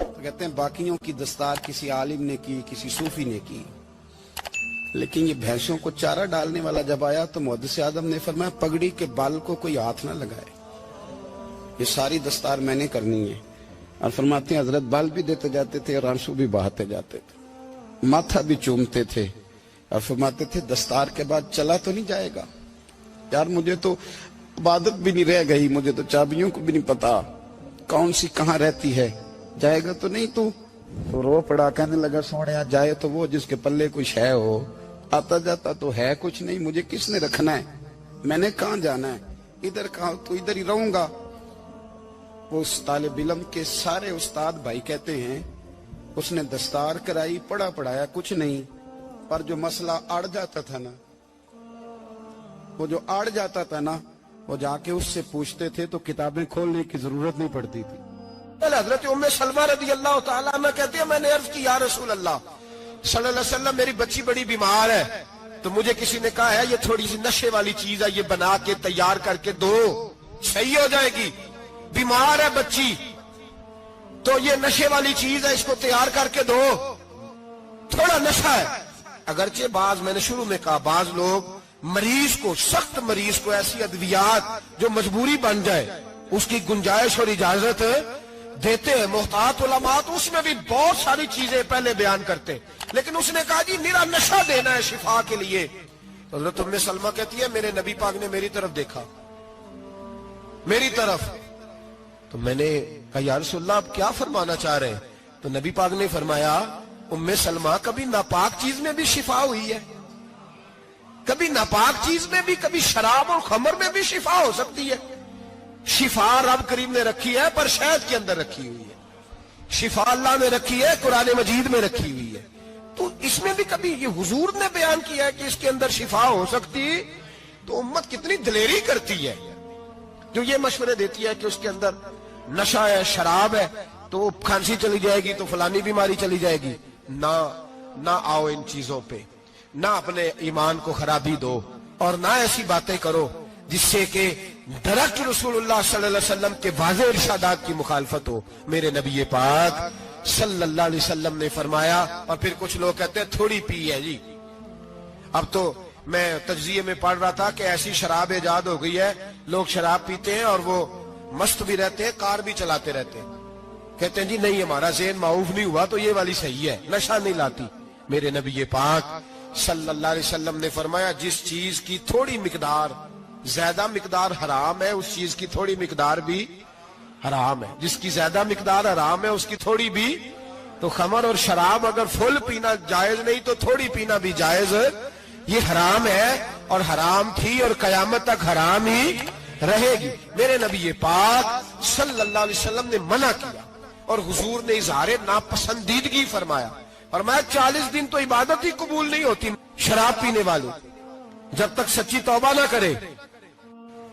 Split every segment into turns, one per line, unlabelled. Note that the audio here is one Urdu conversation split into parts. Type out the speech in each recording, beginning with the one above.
تو کہتے ہیں باقیوں کی دستار کسی عالم نے کی, کسی صوفی نے کی, لیکن یہ بھینسوں کو چارہ ڈالنے والا جب آیا تو محدث اعظم نے فرمایا پگڑی کے بال کو کوئی ہاتھ نہ لگائے, یہ ساری دستار میں نے کرنی ہے. اور فرماتے ہیں حضرت بال بھی دیتے جاتے تھے اور آنسو بھی بہاتے جاتے تھے, ماتھا بھی چومتے تھے اور فرماتے تھے دستار کے بعد چلا تو نہیں جائے گا یار, مجھے تو عبادت بھی نہیں رہ گئی, مجھے تو چابیوں کو بھی نہیں پتا کون سی کہاں رہتی ہے, جائے گا تو نہیں تو رو پڑا, کہنے لگا سونے جائے تو وہ جس کے پلے کچھ ہے ہو, آتا جاتا تو ہے کچھ نہیں, مجھے کس نے رکھنا ہے, میں نے کہاں جانا ہے, ادھر کہاں تو ادھر ہی رہوں گا. وہ اس طالب علم کے سارے استاد بھائی کہتے ہیں اس نے دستار کرائی, پڑھا پڑھایا کچھ نہیں, پر جو مسئلہ اڑ جاتا تھا نا, وہ جو اڑ جاتا تھا نا, وہ جا کے اس سے پوچھتے تھے تو کتابیں کھولنے کی ضرورت نہیں پڑتی تھی.
حضرت ام سلمہ رضی اللہ تعالیٰ عنہ کہتے ہیں میں نے عرض کی یا رسول اللہ صلی اللہ علیہ وسلم میری بچی بڑی بیمار ہے, تو مجھے کسی نے کہا ہے یہ تھوڑی سی نشے والی چیز ہے, یہ بنا کے تیار کر کے دو صحیح ہو جائے گی, بیمار ہے بچی تو یہ نشے والی چیز ہے, اس کو تیار کر کے دو, تھوڑا نشہ ہے. اگرچہ بعض, میں نے شروع میں کہا, بعض لوگ مریض کو, سخت مریض کو ایسی ادویات جو مجبوری بن جائے اس کی گنجائش اور اجازت دیتے ہیں. محتاط علماء تو اس میں بھی بہت ساری چیزیں پہلے بیان کرتے, لیکن اس نے کہا جی میرا نشہ دینا ہے شفا کے لیے. حضرت ام سلمہ کہتی ہے میرے نبی پاک نے میری طرف دیکھا, میری طرف, تو میں نے کہا یا رسول اللہ آپ کیا فرمانا چاہ رہے ہیں؟ تو نبی پاک نے فرمایا ام سلمہ کبھی ناپاک چیز میں بھی شفا ہوئی ہے, کبھی ناپاک چیز میں بھی, کبھی شراب اور خمر میں بھی شفا ہو سکتی ہے. شفا رب کریم نے رکھی ہے پر شہد کے اندر رکھی ہوئی ہے, شفا اللہ نے رکھی ہے قرآن مجید میں رکھی ہوئی ہے, تو اس میں بھی کبھی یہ حضور نے بیان کیا ہے کہ اس کے اندر شفا ہو سکتی, تو امت کتنی دلیری کرتی ہے جو یہ مشورے دیتی ہے کہ اس کے اندر نشہ ہے, شراب ہے, تو کھانسی چلی جائے گی تو فلانی بیماری چلی جائے گی. نہ آؤ ان چیزوں پہ, نہ اپنے ایمان کو خرابی دو, اور نہ ایسی باتیں کرو جس سے کہ ڈائریکٹ رسول اللہ صلی اللہ علیہ وسلم کے واضح ارشادات کی مخالفت ہو. میرے نبی پاک صلی اللہ علیہ وسلم نے فرمایا, اور پھر کچھ لوگ کہتے ہیں تھوڑی پی ہے جی. اب تو میں تجزیے میں پڑھ رہا تھا کہ ایسی شراب ایجاد ہو گئی ہے, لوگ شراب پیتے ہیں اور وہ مست بھی رہتے ہیں, کار بھی چلاتے رہتے ہیں, کہتے ہیں جی نہیں ہمارا ذہن معاف نہیں ہوا تو یہ والی صحیح ہے, نشہ نہیں لاتی. میرے نبی پاک صلی اللہ علیہ وسلم نے فرمایا جس چیز کی تھوڑی مقدار, زیادہ مقدار حرام ہے اس چیز کی تھوڑی مقدار بھی حرام ہے, جس کی زیادہ مقدار حرام ہے اس کی تھوڑی بھی. تو خمر اور شراب اگر فل پینا جائز نہیں تو تھوڑی پینا بھی جائز, یہ حرام ہے اور حرام تھی اور قیامت تک حرام ہی رہے گی. میرے نبی پاک صلی اللہ علیہ وسلم نے منع کیا اور حضور نے اظہار ناپسندیدگی فرمایا, اور میں 40 دن تو عبادت ہی قبول نہیں ہوتی شراب پینے والے جب تک سچی توبہ نہ کرے.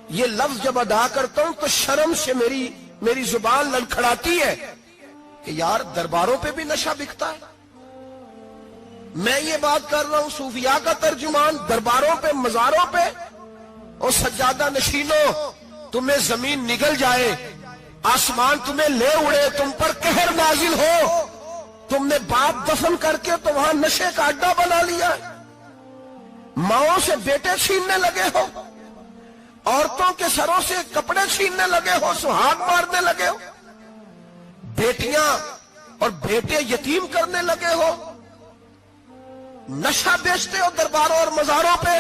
یہ لفظ جب ادا کرتا ہوں تو شرم سے میری زبان لڑکھڑاتی ہے کہ یار درباروں پہ بھی نشہ بکتا ہے. میں یہ بات کر رہا ہوں صوفیاء کا ترجمان, درباروں پہ, مزاروں پہ, اور سجادہ نشینوں تمہیں زمین نگل جائے, آسمان تمہیں لے اڑے, تم پر قہر نازل ہو, تم نے باپ دفن کر کے تو وہاں نشے کا اڈا بنا لیا, ماؤں سے بیٹے چھیننے لگے ہو, عورتوں کے سروں سے کپڑے چھیننے لگے ہو, سہاگ مارنے لگے ہو, بیٹیاں اور بیٹے یتیم کرنے لگے ہو, نشہ بیچتے ہو درباروں اور مزاروں پہ.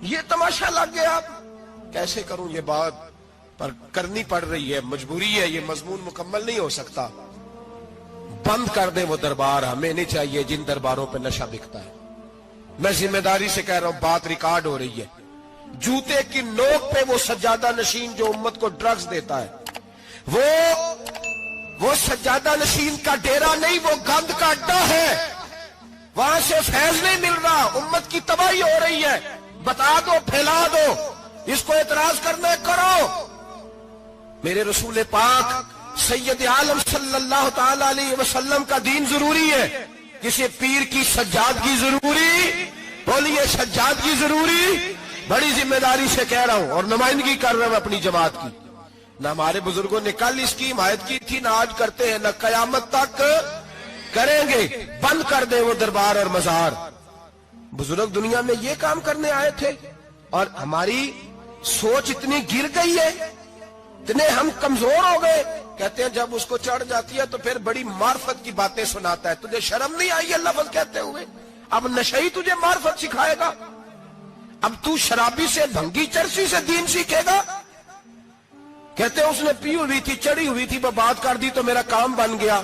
یہ تماشا لگ گیا. کیسے کروں یہ بات, پر کرنی پڑ رہی ہے, مجبوری ہے, یہ مضمون مکمل نہیں ہو سکتا. بند کر دیں وہ دربار, ہمیں نہیں چاہیے جن درباروں پہ نشہ بکتا ہے. میں ذمہ داری سے کہہ رہا ہوں, بات ریکارڈ ہو رہی ہے. جوتے کی نوک پہ وہ سجادہ نشین جو امت کو ڈرگز دیتا ہے, وہ سجادہ نشین کا ڈیرا نہیں, وہ گند کا اڈا ہے, وہاں سے فیض نہیں مل رہا, امت کی تباہی ہو رہی ہے. بتا دو, پھیلا دو, اس کو اعتراض کرنا کرو. میرے رسول پاک سید عالم صلی اللہ تعالی علیہ وسلم کا دین ضروری ہے, کسی پیر کی سجادگی ضروری, بولیے سجادگی ضروری. بڑی ذمہ داری سے کہہ رہا ہوں اور نمائندگی کر رہا ہوں اپنی جماعت کی. نہ ہمارے بزرگوں نے کل اس کی حمایت کی تھی، نہ آج کرتے ہیں، نہ قیامت تک کریں گے۔ بند کر دیں وہ دربار اور مزار۔ بزرگ دنیا میں یہ کام کرنے آئے تھے، اور ہماری سوچ اتنی گر گئی ہے، اتنے ہم کمزور ہو گئے۔ کہتے ہیں جب اس کو چڑھ جاتی ہے تو پھر بڑی معرفت کی باتیں سناتا ہے۔ تجھے شرم نہیں آئی یہ لفظ کہتے ہوئے؟ اب نشئی تجھے معرفت سکھائے گا؟ اب تو شرابی سے، بھنگی چرسی سے دین سیکھے گا؟ کہتے ہیں اس نے پی ہوئی تھی، چڑھی ہوئی تھی، بات کر دی تو میرا کام بن گیا۔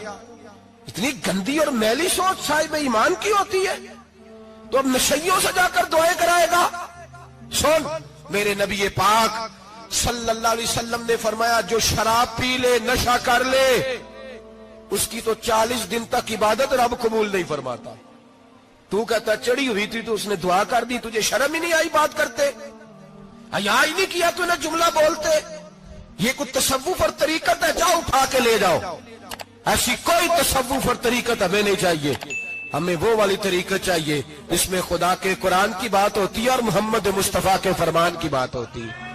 اتنی گندی اور میلی سوچ صاحب ایمان کی ہوتی ہے، تو اب نشیوں سے جا کر دعائیں کرائے گا؟ سن، میرے نبی پاک صلی اللہ علیہ وسلم نے فرمایا جو شراب پی لے، نشہ کر لے، اس کی تو 40 دن تک عبادت رب قبول نہیں فرماتا۔ تو کہتا چڑھی ہوئی تھی تو اس نے دعا کر دی، تجھے شرم ہی نہیں آئی بات کرتے؟ حیا ہی نہیں کیا تو نے جملہ بولتے؟ یہ کوئی تصوف اور طریقت ہے؟ جاؤ اٹھا کے لے جاؤ۔ ایسی کوئی تصوف اور طریقت ہمیں نہیں چاہیے، ہمیں وہ والی طریقت چاہیے جس میں خدا کے قرآن کی بات ہوتی ہے اور محمد مصطفیٰ کے فرمان کی بات ہوتی ہے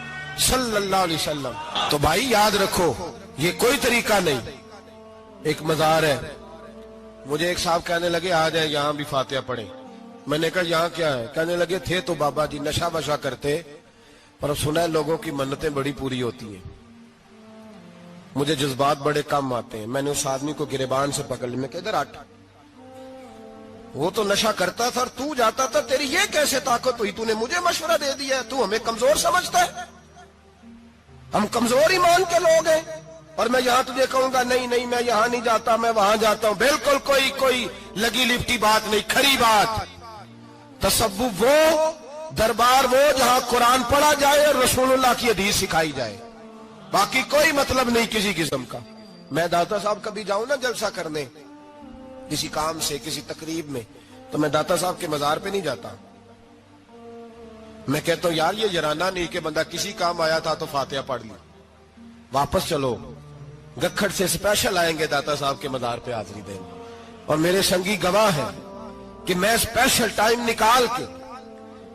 صلی اللہ علیہ وسلم۔ تو بھائی یاد رکھو، یہ کوئی طریقہ نہیں۔ ایک مزار ہے، مجھے ایک صاحب کہنے لگے آ جائیں یہاں بھی فاتحہ پڑھیں۔ میں نے کہا یہاں کیا ہے؟ کہنے لگے تھے تو بابا جی نشہ وشا کرتے، پر سنا ہے لوگوں کی منتیں بڑی پوری ہوتی ہیں، مجھے جذبات بڑے کم آتے ہیں۔ میں نے اس آدمی کو گریبان سے پکڑ لی، میں کہ ادھر ہٹ، وہ تو نشہ کرتا تھا اور تو جاتا تھا، تیری یہ کیسے طاقت ہوئی؟ تو نے مجھے مشورہ دے دیا، تو ہمیں کمزور سمجھتا ہے؟ ہم کمزور ایمان کے لوگ ہیں، اور میں یہاں تجھے کہوں گا نہیں نہیں میں یہاں نہیں جاتا، میں وہاں جاتا ہوں۔ بالکل کوئی لگی لپٹی بات نہیں، کھری بات۔ تصوف وہ، دربار وہ جہاں قرآن پڑھا جائے اور رسول اللہ کی حدیث سکھائی جائے، باقی کوئی مطلب نہیں کسی قسم کا۔ میں داتا صاحب کبھی جاؤں نا جلسہ کرنے کسی کام سے، کسی تقریب میں، تو میں داتا صاحب کے مزار پہ نہیں جاتا۔ میں کہتا ہوں یار یہ یرانہ نہیں کہ بندہ کسی کام آیا تھا تو فاتحہ پڑھ لی، واپس چلو، گکھڑ سے سپیشل آئیں گے داتا صاحب کے مزار پہ حاضری دیں گے۔ اور میرے سنگی گواہ ہیں کہ میں سپیشل ٹائم نکال کے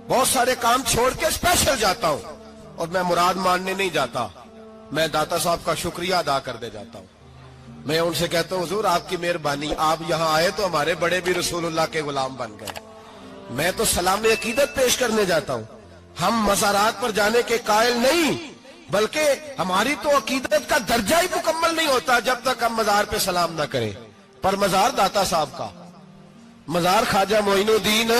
بہت سارے کام چھوڑ کے سپیشل جاتا ہوں، اور میں مراد ماننے نہیں جاتا، میں داتا صاحب کا شکریہ ادا کر دے جاتا ہوں۔ میں ان سے کہتا ہوں حضور آپ کی مہربانی، آپ یہاں آئے تو ہمارے بڑے بھی رسول اللہ کے غلام بن گئے۔ میں تو سلام عقیدت پیش کرنے جاتا ہوں، ہم مزارات پر جانے کے قائل نہیں، بلکہ ہماری تو عقیدت کا درجہ ہی مکمل نہیں ہوتا جب تک ہم مزار پہ سلام نہ کریں۔ پر مزار داتا صاحب کا، مزار خواجہ معین الدین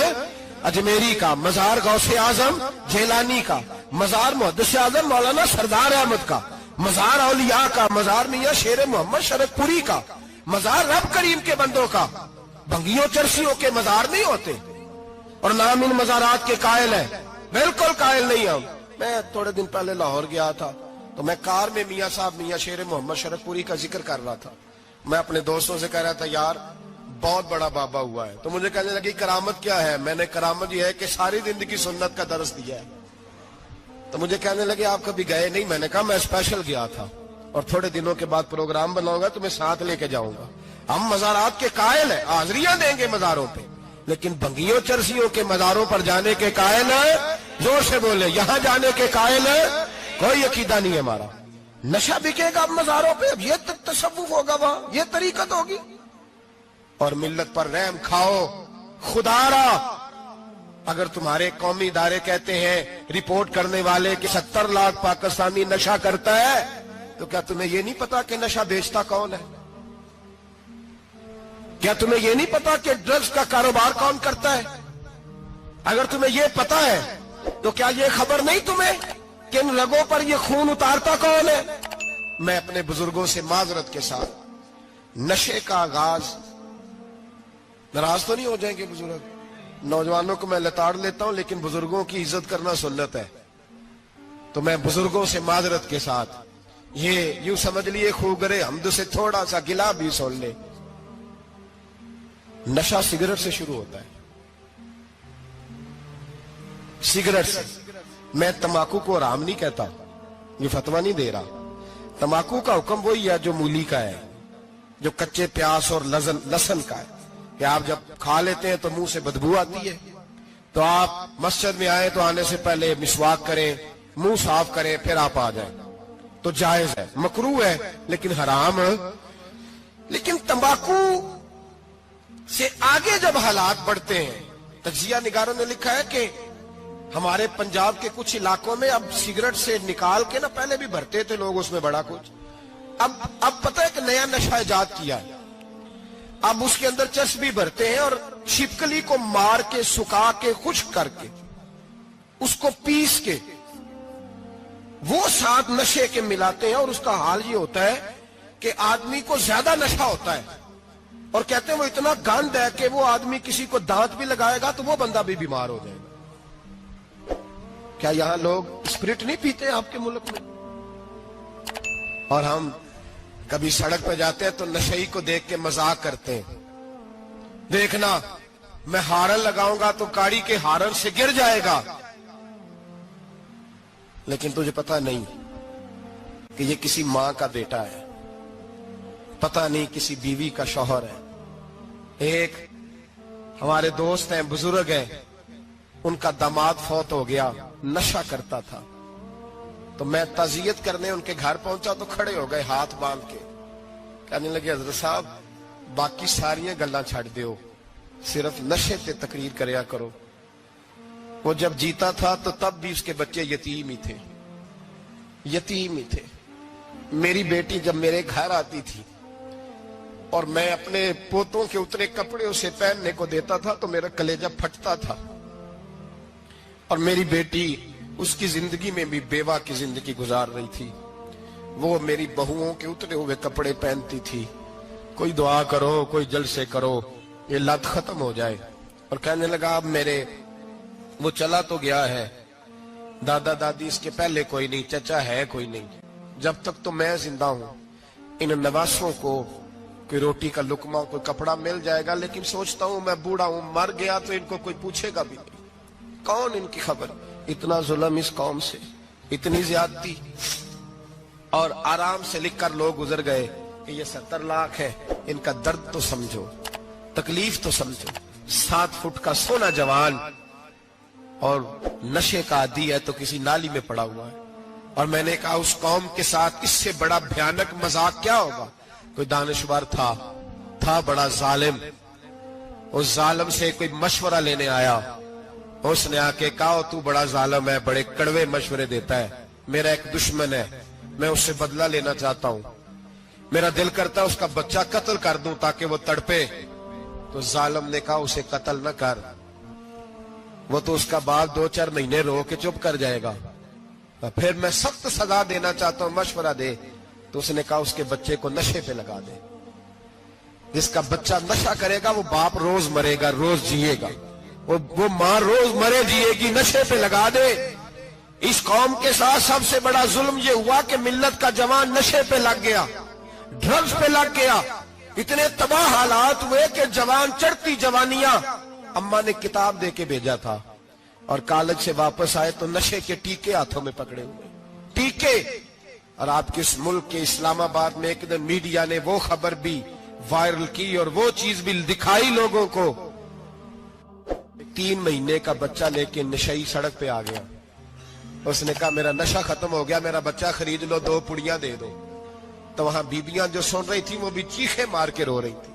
اجمیری کا، مزار غوث اعظم جیلانی کا، مزار محدث اعظم مولانا سردار احمد کا، مزار اولیاء کا، مزار میاں شیر محمد شرک پوری کا، مزار رب کریم کے بندوں کا۔ بھنگیوں چرسیوں کے مزار نہیں ہوتے، اور نام ان مزارات کے قائل ہے، بالکل قائل نہیں ہم۔ میں تھوڑے دن پہلے لاہور گیا تھا، تو میں کار میں میاں صاحب میاں شیر محمد شرک پوری کا ذکر کر رہا تھا۔ میں اپنے دوستوں سے کہہ رہا تھا یار بہت بڑا بابا ہوا ہے، تو مجھے کہنے لگی کرامت کیا ہے؟ میں نے کرامت یہ ہے کہ ساری زندگی سنت کا درس دیا ہے۔ تو مجھے کہنے لگے آپ کبھی گئے نہیں؟ میں نے کہا میں اسپیشل گیا تھا، اور تھوڑے دنوں کے بعد پروگرام بناؤں گا تو میں ساتھ لے کے جاؤں گا۔ ہم مزارات کے قائل ہیں، حاضریاں دیں گے مزاروں پہ، لیکن بھنگیوں چرسیوں کے مزاروں پر جانے کے قائل ہیں؟ زور سے بولے، یہاں جانے کے قائل ہیں؟ کوئی عقیدہ نہیں ہے ہمارا۔ نشہ بکے گا اب مزاروں پہ، اب یہ تصوف ہوگا وہاں، یہ طریقت ہوگی۔ اور ملت پر رحم کھاؤ خدا را۔ اگر تمہارے قومی ادارے کہتے ہیں رپورٹ کرنے والے کہ 70 لاکھ پاکستانی نشہ کرتا ہے، تو کیا تمہیں یہ نہیں پتا کہ نشہ بیچتا کون ہے؟ کیا تمہیں یہ نہیں پتا کہ ڈرگز کا کاروبار کون کرتا ہے؟ اگر تمہیں یہ پتا ہے تو کیا یہ خبر نہیں تمہیں کہ ان رگوں پر یہ خون اتارتا کون ہے؟ میں اپنے بزرگوں سے معذرت کے ساتھ، نشے کا آغاز، ناراض تو نہیں ہو جائیں گے بزرگ، نوجوانوں کو میں لتاڑ لیتا ہوں لیکن بزرگوں کی عزت کرنا سنت ہے، تو میں بزرگوں سے معذرت کے ساتھ یہ یوں سمجھ لیے خوگرے حمد سے تھوڑا سا گلا بھی سن لے۔ نشہ سگریٹ سے شروع ہوتا ہے، سگریٹ سے۔ میں تمباکو کو حرام نہیں کہتا، یہ فتویٰ نہیں دے رہا۔ تمباکو کا حکم وہی ہے جو مولی کا ہے، جو کچے پیاز اور لہسن کا ہے، کہ آپ جب کھا لیتے ہیں تو منہ سے بدبو آتی ہے، تو آپ مسجد میں آئیں تو آنے سے پہلے مسواک کریں، منہ صاف کریں، پھر آپ آ جائیں۔ تو جائز ہے، مکروہ ہے لیکن حرام۔ لیکن تمباکو سے آگے جب حالات بڑھتے ہیں، تجزیہ نگاروں نے لکھا ہے کہ ہمارے پنجاب کے کچھ علاقوں میں اب سگریٹ سے نکال کے نا، پہلے بھی بھرتے تھے لوگ اس میں بڑا کچھ، اب پتہ ہے کہ نیا نشہ ایجاد کیا ہے، اب اس کے اندر چسبی بھرتے ہیں اور چھپکلی کو مار کے سکھا کے خشک کر کے اس کو پیس کے وہ ساتھ نشے کے ملاتے ہیں، اور اس کا حال یہ ہوتا ہے کہ آدمی کو زیادہ نشہ ہوتا ہے، اور کہتے ہیں وہ اتنا گند ہے کہ وہ آدمی کسی کو دانت بھی لگائے گا تو وہ بندہ بھی بیمار ہو جائے گا۔ کیا یہاں لوگ اسپرٹ نہیں پیتے ہیں آپ کے ملک میں؟ اور ہم کبھی سڑک پہ جاتے ہیں تو نشئی کو دیکھ کے مذاق کرتے ہیں، دیکھنا میں ہارن لگاؤں گا تو گاڑی کے ہارن سے گر جائے گا، لیکن تجھے پتہ نہیں کہ یہ کسی ماں کا بیٹا ہے، پتہ نہیں کسی بیوی کا شوہر ہے۔ ایک ہمارے دوست ہیں، بزرگ ہیں، ان کا داماد فوت ہو گیا، نشہ کرتا تھا، تو میں تعزیت کرنے ان کے گھر پہنچا تو کھڑے ہو گئے ہاتھ باندھ کے، کہنے لگے حضرت صاحب باقی ساریاں گلاں چھڑ دیو، صرف نشے تے تقریر کریا کرو۔ وہ جب جیتا تھا تو تب بھی اس کے بچے یتیم ہی تھے، یتیم ہی تھے۔ میری بیٹی جب میرے گھر آتی تھی اور میں اپنے پوتوں کے اتنے کپڑے اسے پہننے کو دیتا تھا تو میرا کلیجہ پھٹتا تھا، اور میری بیٹی اس کی زندگی میں بھی بیوہ کی زندگی گزار رہی تھی، وہ میری بہوؤں کے اترے ہوئے کپڑے پہنتی تھی، کوئی دعا کرو، کوئی جلسے کرو، یہ لت ختم ہو جائے۔ اور کہنے لگا اب میرے وہ چلا تو گیا ہے، دادا دادی اس کے پہلے کوئی نہیں، چچا ہے کوئی نہیں، جب تک تو میں زندہ ہوں ان نواسوں کو کوئی روٹی کا لقمہ، کوئی کپڑا مل جائے گا، لیکن سوچتا ہوں میں بوڑھا ہوں، مر گیا تو ان کو کوئی پوچھے گا بھی نہیں، کون ان کی خبر۔ اتنا ظلم اس قوم سے، اتنی زیادتی، اور آرام سے لکھ کر لوگ گزر گئے کہ یہ 70 لاکھ ہے، ان کا درد تو سمجھو، تکلیف تو سمجھو۔ 7 فٹ کا سونا جوان اور نشے کا عادی ہے تو کسی نالی میں پڑا ہوا ہے۔ اور میں نے کہا اس قوم کے ساتھ اس سے بڑا بھیانک مذاق کیا ہوگا؟ کوئی دانشور تھا بڑا ظالم، اس ظالم سے کوئی مشورہ لینے آیا، اس نے آ کے کہا تو بڑا ظالم ہے، بڑے کڑوے مشورے دیتا ہے، میرا ایک دشمن ہے، میں اس سے بدلہ لینا چاہتا ہوں، میرا دل کرتا ہے اس کا بچہ قتل کر دوں تاکہ وہ تڑپے۔ تو ظالم نے کہا اسے قتل نہ کر، وہ تو اس کا باپ 2-4 مہینے رو کے چپ کر جائے گا، پھر میں سخت سزا دینا چاہتا ہوں، مشورہ دے۔ تو اس نے کہا اس کے بچے کو نشے پہ لگا دے، جس کا بچہ نشہ کرے گا وہ باپ روز مرے گا، روز جیے گا، وہ ماں روز مرے جیے گی، نشے پہ لگا دے۔ اس قوم کے ساتھ سب سے بڑا ظلم یہ ہوا کہ ملت کا جوان نشے پہ لگ گیا، ڈرگز پہ لگ گیا، اتنے تباہ حالات ہوئے کہ جوان چڑھتی جوانیاں، اماں نے کتاب دے کے بھیجا تھا، اور کالج سے واپس آئے تو نشے کے ٹیکے ہاتھوں میں پکڑے ہوئے، ٹیکے۔ اور آپ کے اس ملک کے اسلام آباد میں ایک دن میڈیا نے وہ خبر بھی وائرل کی اور وہ چیز بھی دکھائی لوگوں کو، 3 مہینے کا بچہ لے کے نشئی سڑک پہ آ گیا، اس نے کہا میرا نشہ ختم ہو گیا، میرا بچہ خرید لو، 2 پڑیاں دے دو۔ تو وہاں بیبیاں جو سن رہی تھی وہ بھی چیخیں مار کے رو رہی تھی۔